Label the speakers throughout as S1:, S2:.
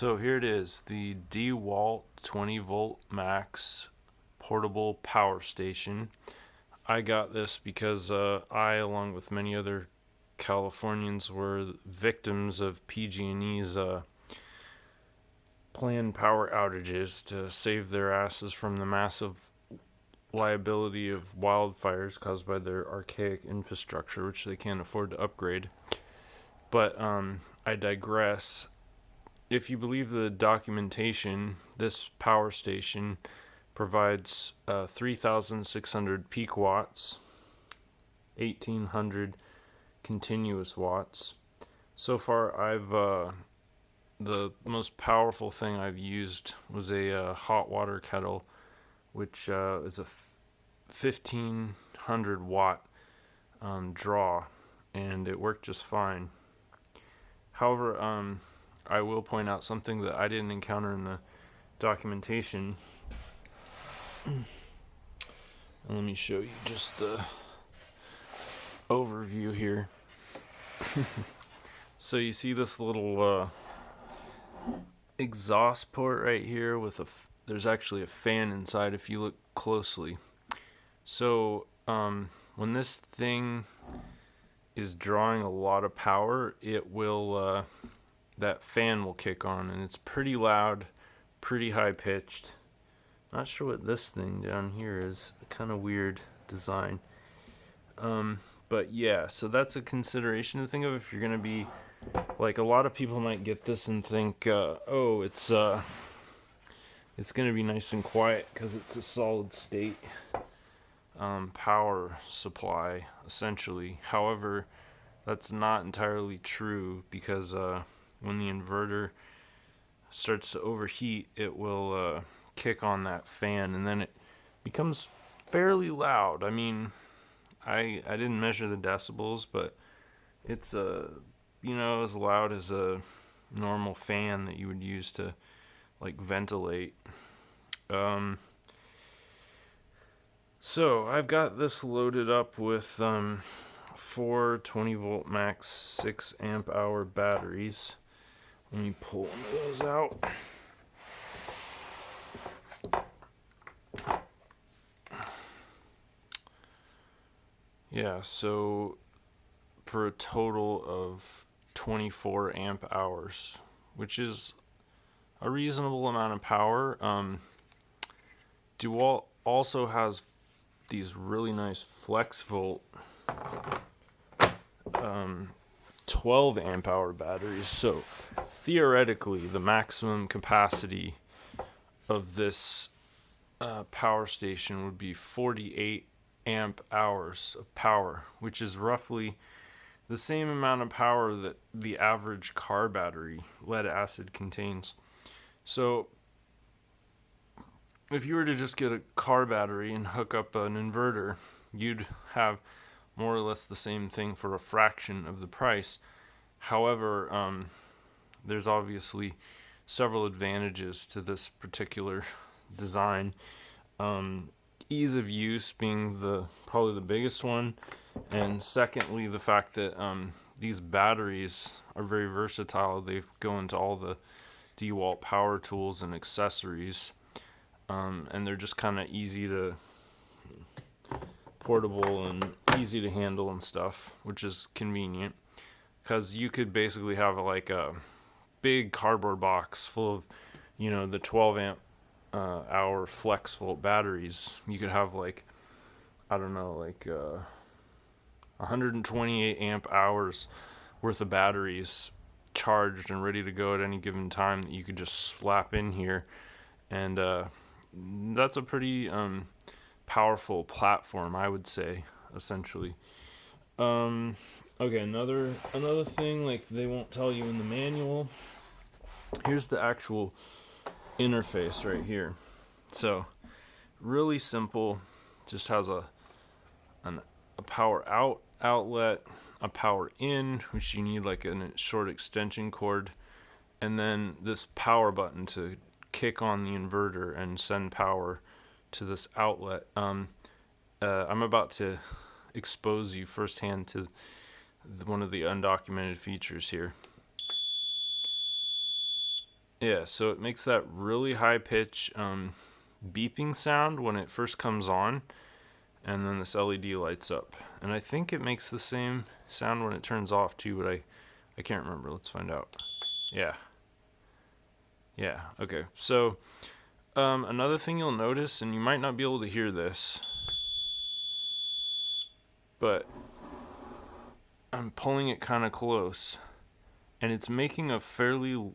S1: So here it is, the DeWALT 20 volt max portable power station. I got this because I, along with many other Californians, were victims of PG&E's planned power outages to save their asses from the massive liability of wildfires caused by their archaic infrastructure, which they can't afford to upgrade. But I digress. If you believe the documentation, this power station provides 3,600 peak watts, 1,800 continuous watts. So far, the most powerful thing I've used was a hot water kettle, which is a 1,500 watt draw, and it worked just fine. However, I will point out something that I didn't encounter in the documentation. And let me show you just the overview here. So you see this little exhaust port right here with there's actually a fan inside if you look closely. So when this thing is drawing a lot of power, it will that fan will kick on, and it's pretty loud, pretty high pitched. Not sure what this thing down here is. Kind of weird design. But yeah, so that's a consideration to think of if you're gonna be like, a lot of people might get this and think, oh, it's gonna be nice and quiet because it's a solid state power supply essentially. However, that's not entirely true because when the inverter starts to overheat, it will kick on that fan, and then it becomes fairly loud. I mean, I didn't measure the decibels, but it's as loud as a normal fan that you would use to like ventilate. So I've got this loaded up with 4 20 volt max 6 amp hour batteries. Let me pull one of those out. Yeah, so for a total of 24 amp hours, which is a reasonable amount of power. DeWALT also has these really nice flex volt 12 amp hour batteries. So theoretically, the maximum capacity of this power station would be 48 amp hours of power, which is roughly the same amount of power that the average car battery, lead acid, contains. So if you were to just get a car battery and hook up an inverter, you'd have more or less the same thing for a fraction of the price. However, there's obviously several advantages to this particular design. Ease of use being probably the biggest one, and secondly, the fact that these batteries are very versatile. They go into all the DeWALT power tools and accessories, and they're just kind of easy to portable and easy to handle and stuff, which is convenient because you could basically have like a big cardboard box full of the 12 amp hour flex volt batteries. You could have 128 amp hours worth of batteries charged and ready to go at any given time that you could just slap in here, and that's a pretty powerful platform, I would say, essentially. Okay, another thing, like, they won't tell you in the manual. Here's the actual interface right here. So really simple. Just has a power outlet, a power in, which you need like a short extension cord, and then this power button to kick on the inverter and send power to this outlet. I'm about to expose you firsthand to one of the undocumented features here. Yeah, so it makes that really high pitch beeping sound when it first comes on, and then this LED lights up. And I think it makes the same sound when it turns off too, but I can't remember. Let's find out. Yeah. Yeah, okay. So another thing you'll notice, and you might not be able to hear this, but I'm pulling it kind of close, and it's making a fairly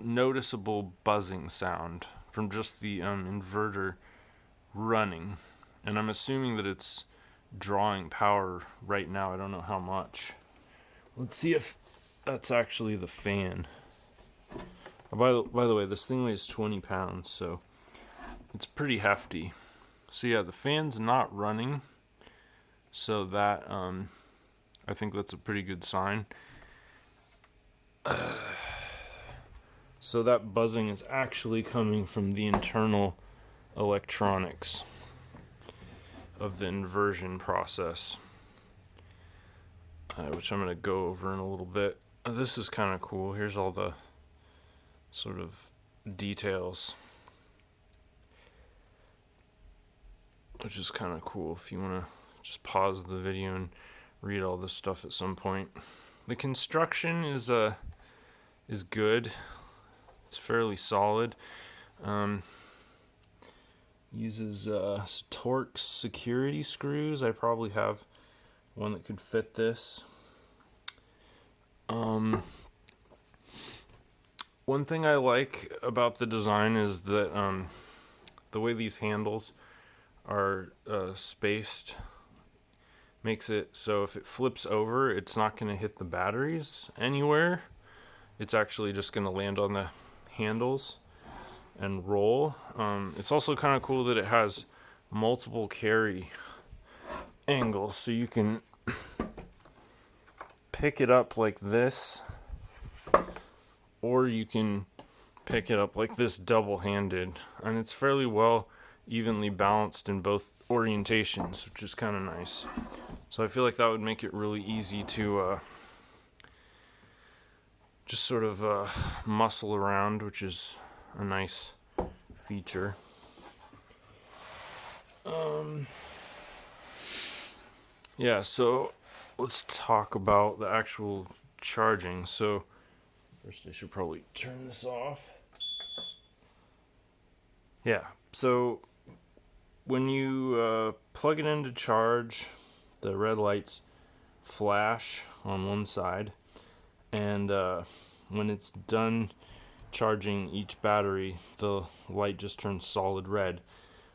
S1: noticeable buzzing sound from just the inverter running. And I'm assuming that it's drawing power right now. I don't know how much. Let's see if that's actually the fan. By the way, this thing weighs 20 pounds, so it's pretty hefty. So yeah, the fan's not running, so that I think that's a pretty good sign. So that buzzing is actually coming from the internal electronics of the inversion process, which I'm going to go over in a little bit. This is kind of cool. Here's all the sort of details, which is kind of cool if you want to just pause the video and read all this stuff at some point. The construction is good. It's fairly solid. Uses Torx security screws. I probably have one that could fit this. One thing I like about the design is that the way these handles are spaced makes it so if it flips over, it's not going to hit the batteries anywhere. It's actually just going to land on the handles and roll. It's also kind of cool that it has multiple carry angles, so you can pick it up like this, or you can pick it up like this double-handed, and it's fairly well evenly balanced in both orientations, which is kind of nice. So I feel like that would make it really easy to just sort of muscle around, which is a nice feature. Yeah, so let's talk about the actual charging. So first I should probably turn this off. Yeah, so when you plug it in to charge, the red lights flash on one side, and when it's done charging each battery, the light just turns solid red,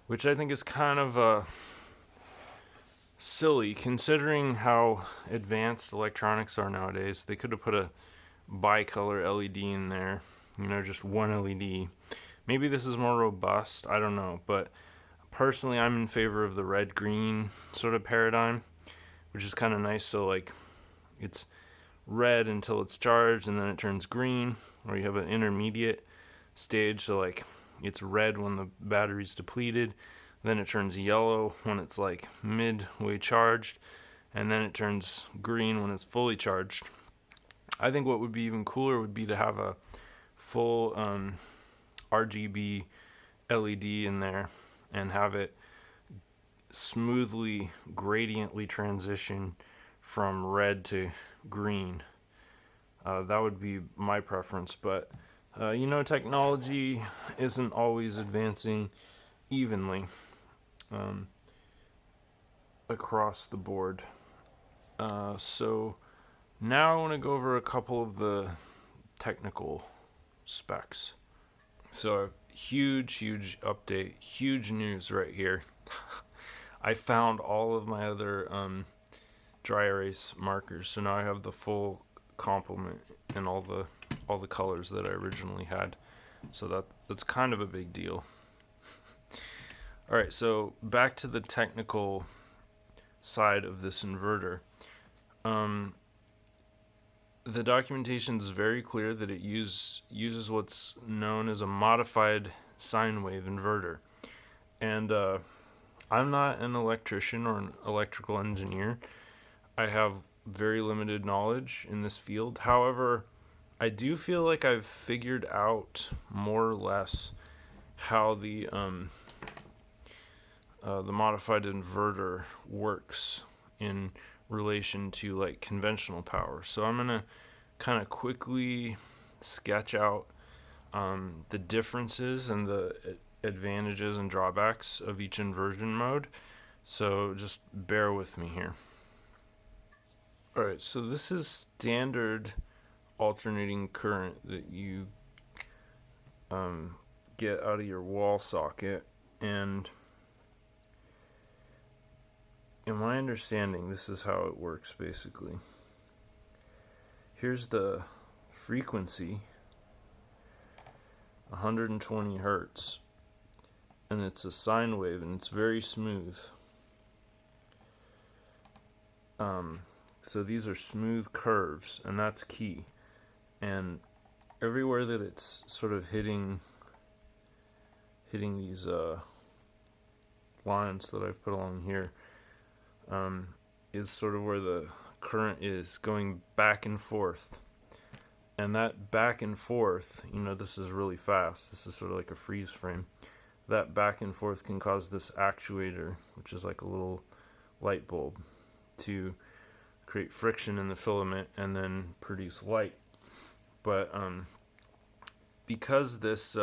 S1: which I think is kind of silly considering how advanced electronics are nowadays. They could have put a bicolor LED in there, just one LED. Maybe this is more robust, I don't know, but personally I'm in favor of the red-green sort of paradigm, which is kind of nice. So like it's red until it's charged, and then it turns green, or you have an intermediate stage, so like it's red when the battery's depleted, then it turns yellow when it's like midway charged, and then it turns green when it's fully charged. I think what would be even cooler would be to have a full RGB LED in there and have it smoothly gradiently transition from red to green. That would be my preference, but technology isn't always advancing evenly across the board. So now I want to go over a couple of the technical specs. So a huge update, huge news right here. I found all of my other dry erase markers, so now I have the full complement in all the colors that I originally had. So that's kind of a big deal. All right, so back to the technical side of this inverter. The documentation is very clear that it uses what's known as a modified sine wave inverter. And I'm not an electrician or an electrical engineer. I have very limited knowledge in this field. However, I do feel like I've figured out more or less how the modified inverter works in relation to like conventional power. So I'm gonna kind of quickly sketch out the differences and the advantages and drawbacks of each inversion mode. So just bear with me here. Alright, so this is standard alternating current that you get out of your wall socket, and in my understanding, this is how it works basically. Here's the frequency, 120 hertz, and it's a sine wave, and it's very smooth. So these are smooth curves, and that's key. And everywhere that it's sort of hitting these lines that I've put along here is sort of where the current is going back and forth. And that back and forth, this is really fast. This is sort of like a freeze frame. That back and forth can cause this actuator, which is like a little light bulb, to create friction in the filament and then produce light. But because this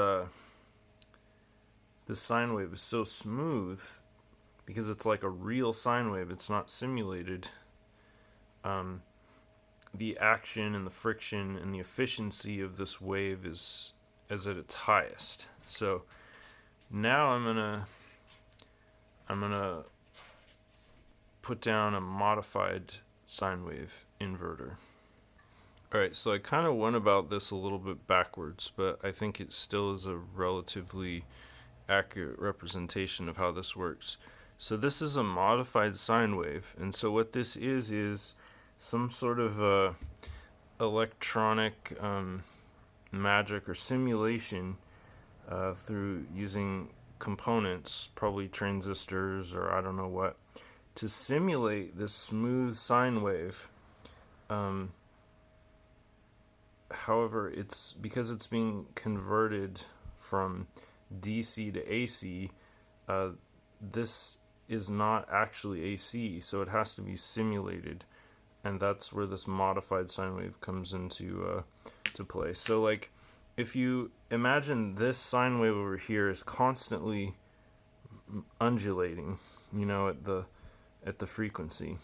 S1: sine wave is so smooth, because it's like a real sine wave, it's not simulated, the action and the friction and the efficiency of this wave is at its highest. So now I'm gonna put down a modified sine wave inverter. Alright, so I kind of went about this a little bit backwards, but I think it still is a relatively accurate representation of how this works. So this is a modified sine wave, and so what this is some sort of electronic magic or simulation through using components, probably transistors or I don't know what, to simulate this smooth sine wave. However, it's because it's being converted from DC to AC, this is not actually AC, so it has to be simulated, and that's where this modified sine wave comes into to play. So like, if you imagine this sine wave over here is constantly undulating, at the frequency.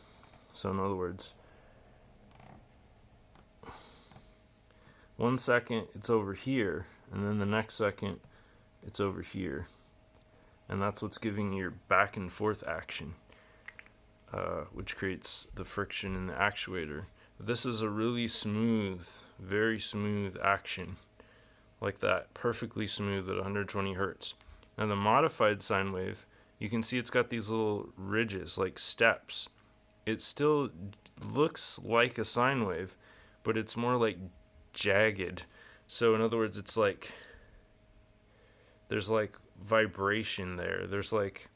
S1: So in other words, 1 second it's over here, and then the next second it's over here, and that's what's giving your back and forth action, which creates the friction in the actuator. This is a really smooth, very smooth action, like that, perfectly smooth at 120 hertz. Now the modified sine wave, you can see it's got these little ridges, like steps. It still looks like a sine wave, but it's more like jagged. So in other words, it's like there's like vibration there. There's like,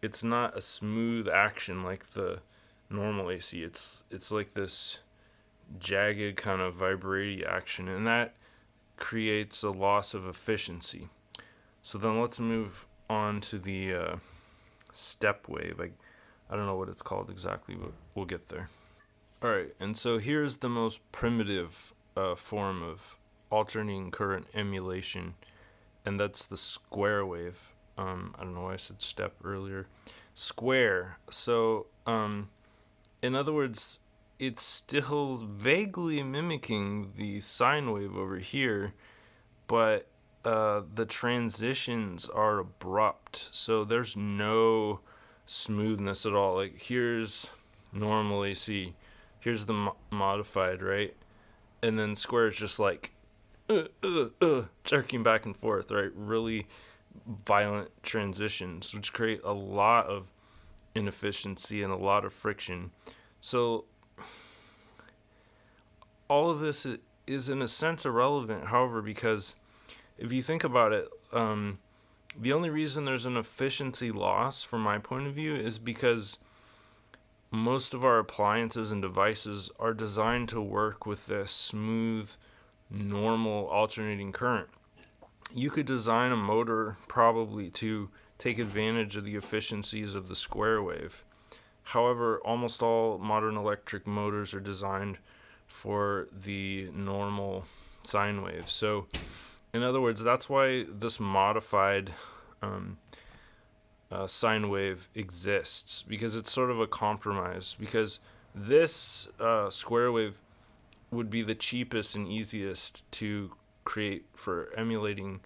S1: it's not a smooth action like the normal AC. It's like this jagged kind of vibrating action, and that creates a loss of efficiency. So then let's move on to the step wave. I don't know what it's called exactly, but we'll get there. Alright, and so here's the most primitive form of alternating current emulation, and that's the square wave. I don't know why I said step earlier. Square. So, in other words, it's still vaguely mimicking the sine wave over here, but the transitions are abrupt, so there's no smoothness at all. Like, here's normal AC, here's the modified, right? And then square is just like jerking back and forth, right? Really violent transitions, which create a lot of inefficiency and a lot of friction. So all of this is in a sense irrelevant, however, because if you think about it, the only reason there's an efficiency loss from my point of view is because most of our appliances and devices are designed to work with this smooth normal alternating current. You could design a motor probably to take advantage of the efficiencies of the square wave. However, almost all modern electric motors are designed for the normal sine wave. So, in other words, that's why this modified sine wave exists, because it's sort of a compromise. Because this square wave would be the cheapest and easiest to create for emulating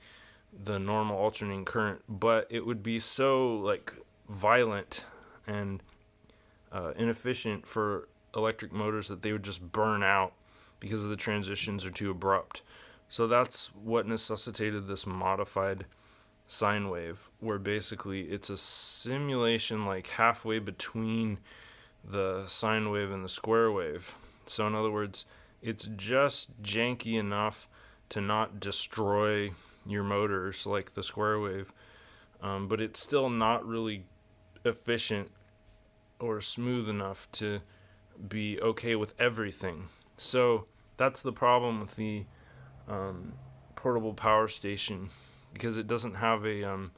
S1: the normal alternating current, but it would be so like violent and inefficient for electric motors that they would just burn out because the transitions are too abrupt. So that's what necessitated this modified sine wave, where basically it's a simulation like halfway between the sine wave and the square wave. So in other words, it's just janky enough to not destroy your motors like the square wave, but it's still not really efficient or smooth enough to be okay with everything. So that's the problem with the portable power station, because it doesn't have a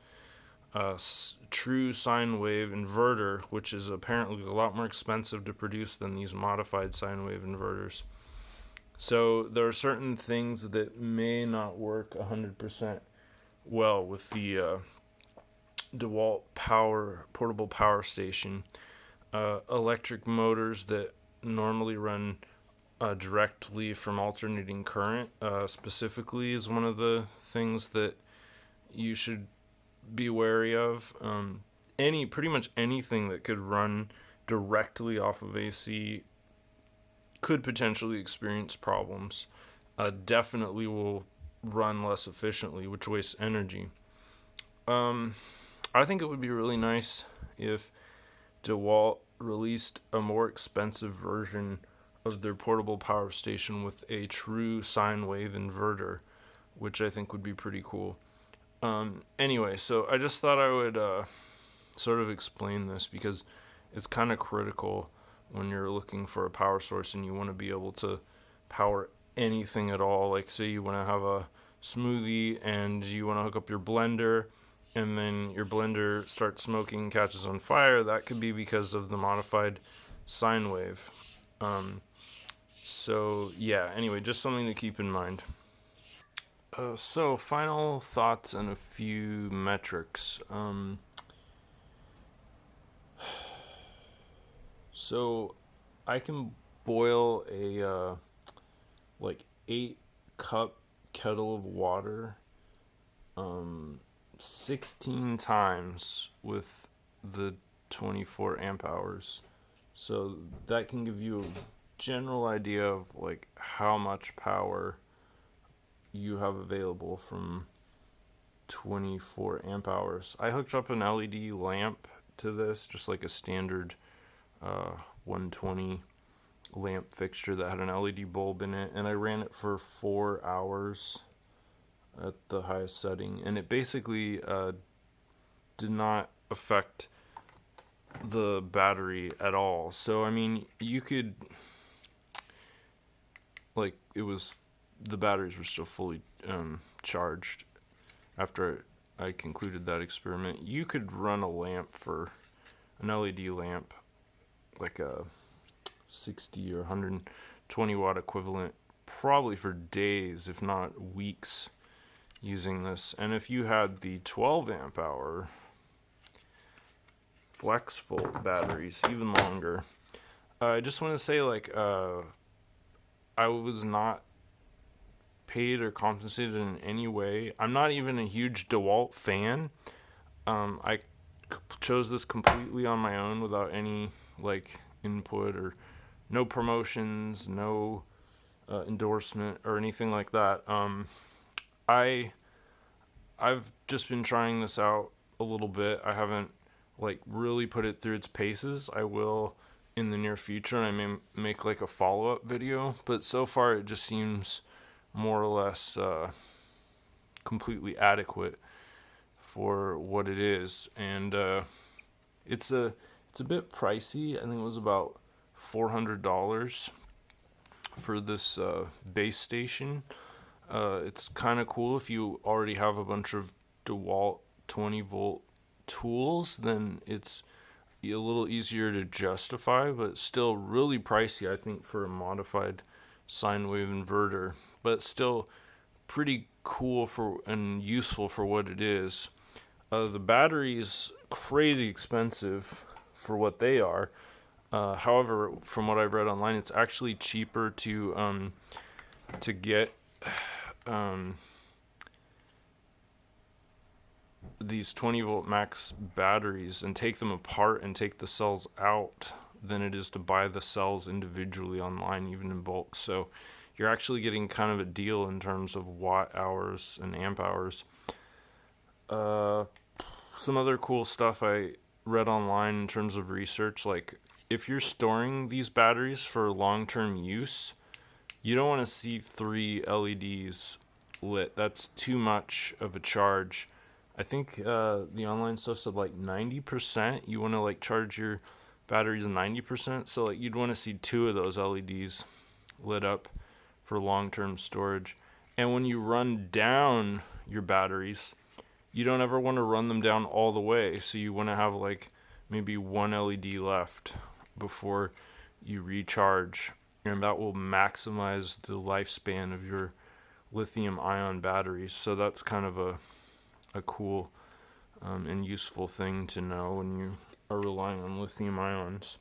S1: true sine wave inverter, which is apparently a lot more expensive to produce than these modified sine wave inverters. So there are certain things that may not work 100% well with the DeWALT portable power station. Electric motors that normally run directly from alternating current, specifically, is one of the things that you should be wary of. Pretty much anything that could run directly off of AC could potentially experience problems. Definitely will run less efficiently, which wastes energy. I think it would be really nice if DeWALT released a more expensive version of their portable power station with a true sine wave inverter, which I think would be pretty cool. Anyway, so I just thought I would sort of explain this, because it's kind of critical when you're looking for a power source and you want to be able to power anything at all. Like, say you want to have a smoothie and you want to hook up your blender, and then your blender starts smoking, catches on fire. That could be because of the modified sine wave. So yeah, anyway, just something to keep in mind. So final thoughts and a few metrics. So I can boil a like 8-cup kettle of water 16 times with the 24 amp hours. So that can give you a general idea of like how much power you have available from 24 amp hours. I hooked up an LED lamp to this, just like a standard 120 lamp fixture that had an LED bulb in it, and I ran it for 4 hours at the highest setting, and it basically did not affect the battery at all. So I mean, you could, like, it was, the batteries were still fully charged after I concluded that experiment. You could run a lamp, for an LED lamp, like a 60 or 120 watt equivalent, probably for days, if not weeks, using this. And if you had the 12 amp hour flex volt batteries, even longer. I just want to say, like, I was not paid or compensated in any way. I'm not even a huge DeWALT fan. I chose this completely on my own without any like input, or no promotions, no endorsement or anything like that. I've just been trying this out a little bit. I haven't like really put it through its paces. I will in the near future, and I may make like a follow-up video, but so far it just seems more or less completely adequate for what it is. And it's a bit pricey. I think it was about $400 for this base station. It's kind of cool if you already have a bunch of DeWALT 20-volt tools, then it's a little easier to justify, but still really pricey, I think, for a modified sine wave inverter, but still pretty cool for and useful for what it is. The battery is crazy expensive for what they are. However, from what I've read online, it's actually cheaper to get um, these 20-volt max batteries and take them apart and take the cells out than it is to buy the cells individually online, even in bulk. So you're actually getting kind of a deal in terms of watt hours and amp hours. Some other cool stuff I read online in terms of research, like if you're storing these batteries for long-term use, you don't want to see 3 LEDs lit. That's too much of a charge. I think the online stuff said like 90%. You want to like charge your batteries 90%. So like you'd want to see 2 of those LEDs lit up for long-term storage. And when you run down your batteries, you don't ever want to run them down all the way. So you want to have like maybe 1 LED left before you recharge. And that will maximize the lifespan of your lithium ion batteries. So that's kind of a cool and useful thing to know when you are relying on lithium ions.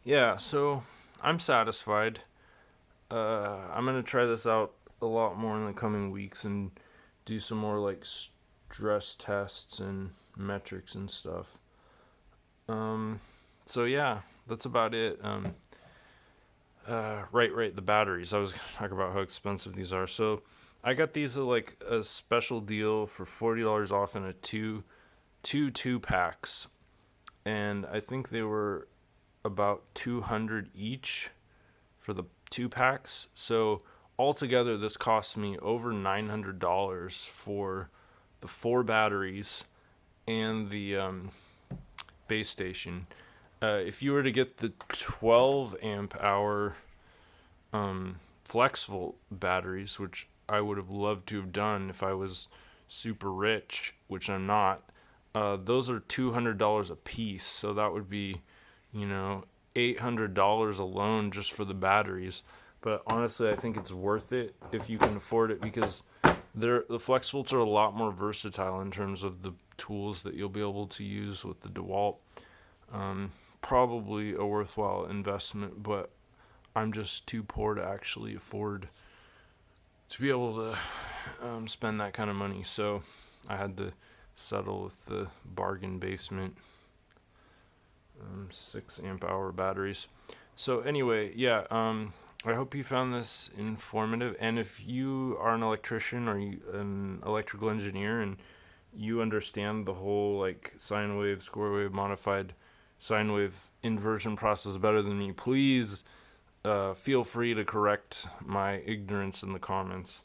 S1: Yeah, so I'm satisfied. I'm gonna try this out a lot more in the coming weeks and do some more like stress tests and metrics and stuff. So yeah, that's about it. Right, the batteries. I was gonna talk about how expensive these are. So I got these at like a special deal for $40 off in a two packs, and I think they were about 200 each for the 2 packs. So altogether, this cost me over $900 for the 4 batteries and the base station. If you were to get the 12 amp hour flex volt batteries, which I would have loved to have done if I was super rich, which I'm not, those are $200 a piece. So that would be, $800 alone just for the batteries. But honestly, I think it's worth it if you can afford it, because the flex volts are a lot more versatile in terms of the tools that you'll be able to use with the DeWALT. Probably a worthwhile investment, but I'm just too poor to actually afford to be able to spend that kind of money. So I had to settle with the bargain basement 6 amp hour batteries. So anyway, yeah, I hope you found this informative. And if you are an electrician or an electrical engineer and you understand the whole like sine wave, square wave, modified sine wave inversion process better than me, please feel free to correct my ignorance in the comments.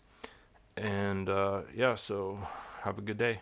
S1: And yeah, so have a good day.